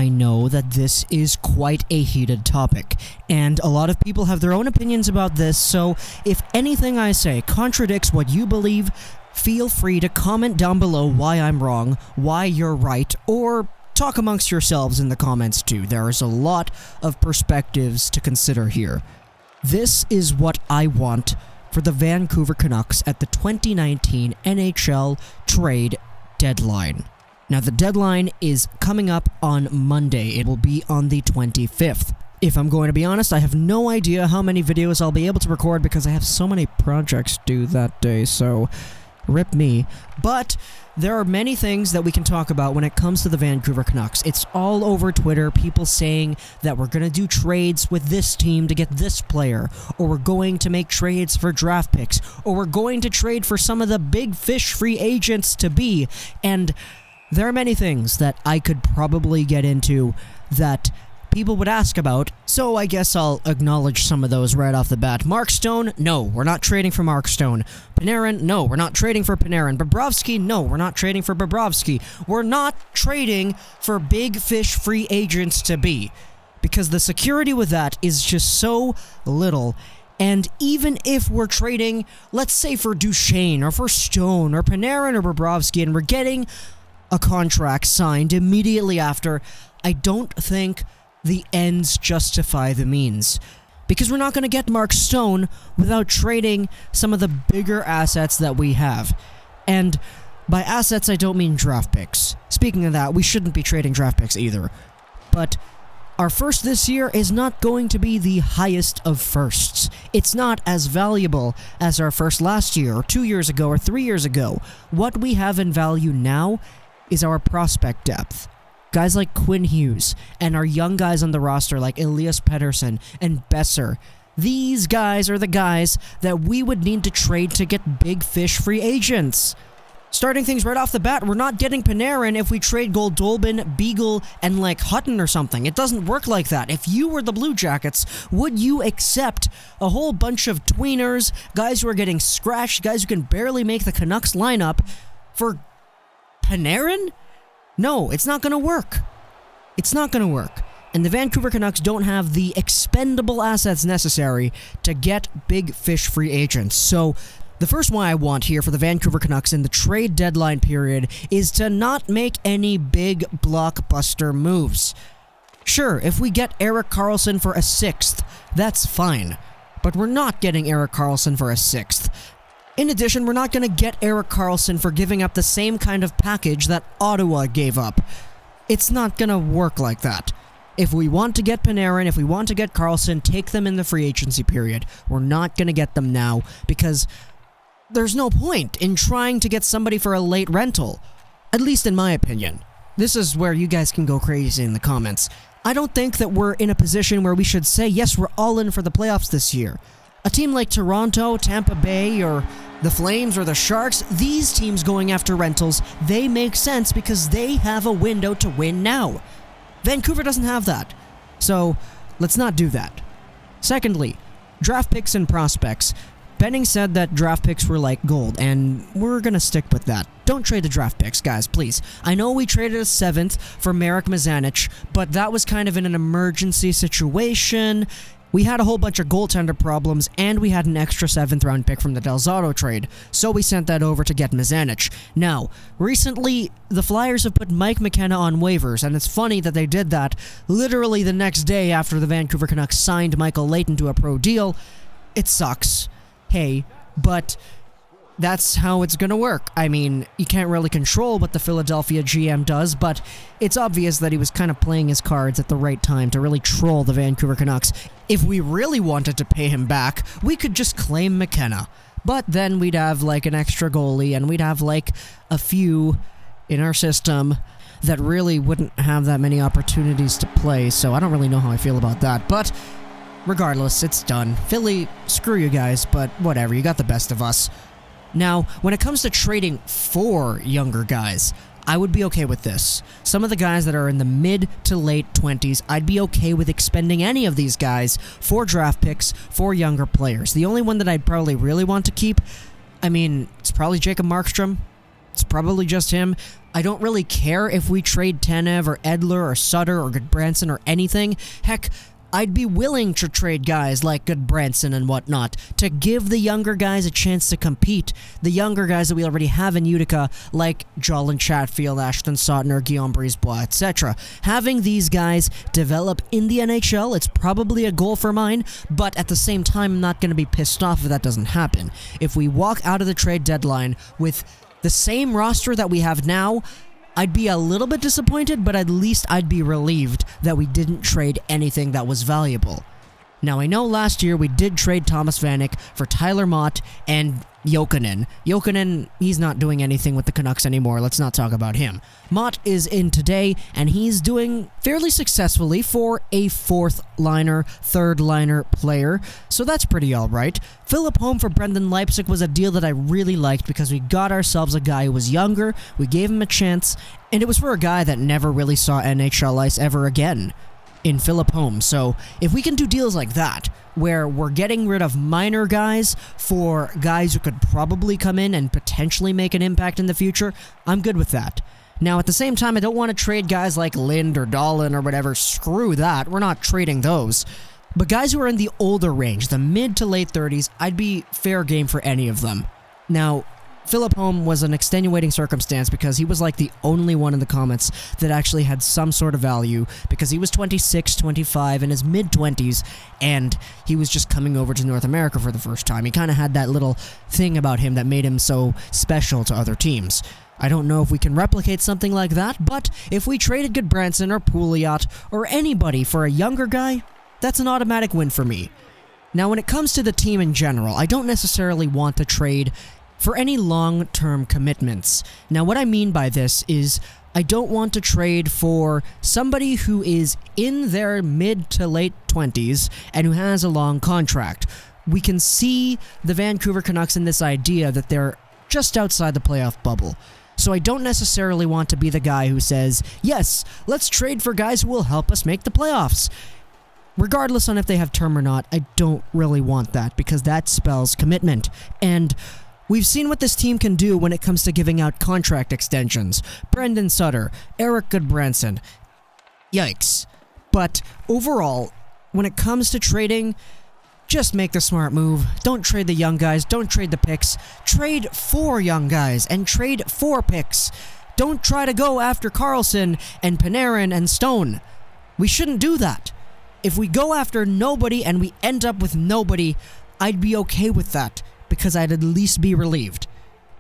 know that this is quite a heated topic, and a lot of people have their own opinions about this, so if anything I say contradicts what you believe, feel free to comment down below why I'm wrong, why you're right, or talk amongst yourselves in the comments too. There is a lot of perspectives to consider here. This is what I want for the Vancouver Canucks at the 2019 NHL Trade Deadline. Now, the deadline is coming up on Monday. It will be on the 25th. If I'm going to be honest, I have no idea how many videos I'll be able to record because I have so many projects due that day, so rip me. But there are many things that we can talk about when it comes to the Vancouver Canucks. It's all over Twitter, people saying that we're going to do trades with this team to get this player, or we're going to make trades for draft picks, or we're going to trade for some of the big fish free agents to be, and there are many things that I could probably get into that people would ask about, so I guess I'll acknowledge some of those right off the bat. Mark Stone? No, we're not trading for Mark Stone. Panarin? No, we're not trading for Panarin. Bobrovsky? No, we're not trading for Bobrovsky. We're not trading for big fish free agents to be, because the security with that is just so little. And even if we're trading, let's say for Duchesne, or for Stone, or Panarin, or Bobrovsky, and we're getting a contract signed immediately after, I don't think the ends justify the means. Because we're not going to get Mark Stone without trading some of the bigger assets that we have. And by assets, I don't mean draft picks. Speaking of that, we shouldn't be trading draft picks either. But our first this year is not going to be the highest of firsts. It's not as valuable as our first last year, or 2 years ago, or 3 years ago. What we have in value now is our prospect depth. Guys like Quinn Hughes, and our young guys on the roster like Elias Pettersson and Besser. These guys are the guys that we would need to trade to get big fish free agents. Starting things right off the bat, we're not getting Panarin if we trade Goldolbin, Beagle, and like Hutton or something. It doesn't work like that. If you were the Blue Jackets, would you accept a whole bunch of tweeners, guys who are getting scratched, guys who can barely make the Canucks lineup, for Panarin? No, it's not going to work. It's not going to work. And the Vancouver Canucks don't have the expendable assets necessary to get big fish free agents. So the first one I want here for the Vancouver Canucks in the trade deadline period is to not make any big blockbuster moves. Sure, if we get Erik Karlsson for a sixth, that's fine. But we're not getting Erik Karlsson for a sixth. In addition, we're not going to get Erik Karlsson for giving up the same kind of package that Ottawa gave up. It's not going to work like that. If we want to get Panarin, if we want to get Karlsson, take them in the free agency period. We're not going to get them now because there's no point in trying to get somebody for a late rental. At least in my opinion. This is where you guys can go crazy in the comments. I don't think that we're in a position where we should say, yes, we're all in for the playoffs this year. A team like Toronto, Tampa Bay, or the Flames, or the Sharks, these teams going after rentals, they make sense because they have a window to win now. Vancouver doesn't have that. So, let's not do that. Secondly, draft picks and prospects. Benning said that draft picks were like gold, and we're gonna stick with that. Don't trade the draft picks, guys, please. I know we traded a 7th for Marek Mazanec, but that was kind of in an emergency situation. We had a whole bunch of goaltender problems, and we had an extra 7th round pick from the Del Zotto trade, so we sent that over to get Mazanec. Now, recently, the Flyers have put Mike McKenna on waivers, and it's funny that they did that literally the next day after the Vancouver Canucks signed Michael Leighton to a pro deal. It sucks. Hey, but that's how it's gonna work. I mean, you can't really control what the Philadelphia GM does, but it's obvious that he was kind of playing his cards at the right time to really troll the Vancouver Canucks. If we really wanted to pay him back, we could just claim McKenna. But then we'd have like an extra goalie, and we'd have like a few in our system that really wouldn't have that many opportunities to play, so I don't really know how I feel about that. But regardless, it's done. Philly, screw you guys, but whatever, you got the best of us. Now, when it comes to trading for younger guys, I would be okay with this. Some of the guys that are in the mid to late 20s, I'd be okay with expending any of these guys for draft picks for younger players. The only one that I'd probably really want to keep, I mean, it's probably Jacob Markstrom. It's probably just him. I don't really care if we trade Tanev or Edler or Sutter or Goodbranson or anything. Heck, I'd be willing to trade guys like Goodbranson and whatnot to give the younger guys a chance to compete. The younger guys that we already have in Utica, like Jolin Chatfield, Ashton Sautner, Guillaume Brisebois, etc. Having these guys develop in the NHL, it's probably a goal for mine, but at the same time, I'm not going to be pissed off if that doesn't happen. If we walk out of the trade deadline with the same roster that we have now, I'd be a little bit disappointed, but at least I'd be relieved that we didn't trade anything that was valuable. Now, I know last year we did trade Thomas Vanek for Tyler Mott and Jokinen. Jokinen, he's not doing anything with the Canucks anymore. Let's not talk about him. Mott is in today, and he's doing fairly successfully for a fourth-liner, third-liner player, so that's pretty alright. Philip Holm for Brendan Leipzig was a deal that I really liked because we got ourselves a guy who was younger, we gave him a chance, and it was for a guy that never really saw NHL ice ever again in Philip Holm. So if we can do deals like that, where we're getting rid of minor guys for guys who could probably come in and potentially make an impact in the future, I'm good with that. Now, at the same time, I don't want to trade guys like Lind or Dahlin or whatever. Screw that. We're not trading those. But guys who are in the older range, the mid to late 30s, I'd be fair game for any of them. Now, Philip Holm was an extenuating circumstance because he was like the only one in the comments that actually had some sort of value because he was 26, 25, in his mid-20s, and he was just coming over to North America for the first time. He kind of had that little thing about him that made him so special to other teams. I don't know if we can replicate something like that, but if we traded Goodbranson or Pouliot or anybody for a younger guy, that's an automatic win for me. Now, when it comes to the team in general, I don't necessarily want to trade for any long-term commitments. Now, what I mean by this is I don't want to trade for somebody who is in their mid to late 20s and who has a long contract. We can see the Vancouver Canucks in this idea that they're just outside the playoff bubble. So I don't necessarily want to be the guy who says, yes, let's trade for guys who will help us make the playoffs. Regardless on if they have term or not, I don't really want that because that spells commitment. And we've seen what this team can do when it comes to giving out contract extensions. Brendan Sutter, Eric Goodbranson. Yikes. But overall, when it comes to trading, just make the smart move. Don't trade the young guys. Don't trade the picks. Trade for young guys and trade for picks. Don't try to go after Carlson and Panarin and Stone. We shouldn't do that. If we go after nobody and we end up with nobody, I'd be okay with that, because I'd at least be relieved.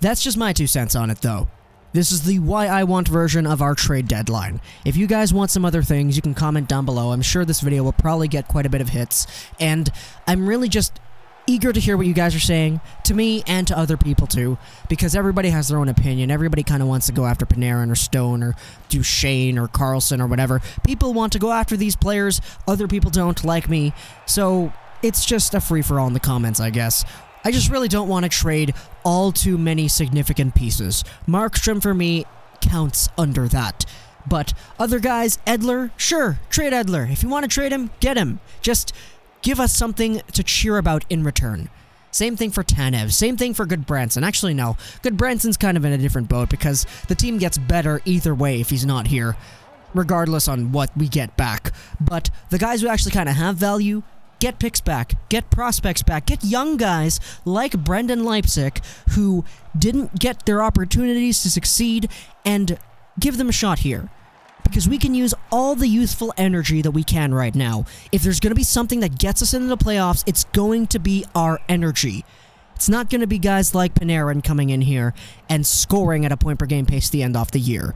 That's just my 2 cents on it, though. This is the why I want version of our trade deadline. If you guys want some other things, you can comment down below. I'm sure this video will probably get quite a bit of hits, and I'm really just eager to hear what you guys are saying, to me and to other people too, because everybody has their own opinion. Everybody kind of wants to go after Panarin or Stone or Duchesne or Carlson or whatever. People want to go after these players, other people don't, like me, so it's just a free-for-all in the comments, I guess. I just really don't want to trade all too many significant pieces. Markstrom, for me, counts under that. But other guys, Edler, sure, trade Edler. If you want to trade him, get him. Just give us something to cheer about in return. Same thing for Tanev. Same thing for Goodbranson. Actually, no. Goodbranson's kind of in a different boat because the team gets better either way if he's not here, regardless on what we get back. But the guys who actually kind of have value, get picks back, get prospects back, get young guys like Brendan Leipzig who didn't get their opportunities to succeed, and give them a shot here. Because we can use all the youthful energy that we can right now. If there's going to be something that gets us into the playoffs, it's going to be our energy. It's not going to be guys like Panarin coming in here and scoring at a point-per-game pace to end off the year.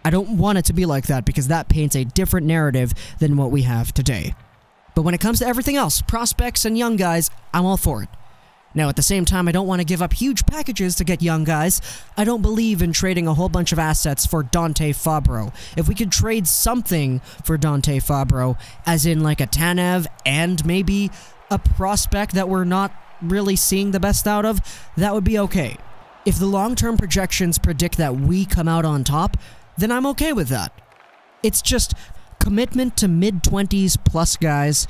I don't want it to be like that because that paints a different narrative than what we have today. But when it comes to everything else, prospects and young guys, I'm all for it. Now, at the same time, I don't want to give up huge packages to get young guys. I don't believe in trading a whole bunch of assets for Dante Fabro. If we could trade something for Dante Fabro, as in like a Tanev and maybe a prospect that we're not really seeing the best out of, that would be okay. If the long-term projections predict that we come out on top, then I'm okay with that. It's just commitment to mid-20s plus guys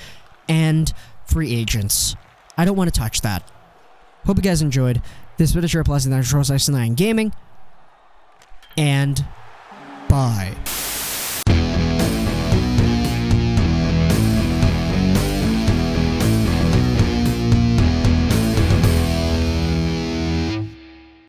and free agents. I don't want to touch that. Hope you guys enjoyed. This video is your plus in Gaming. and bye.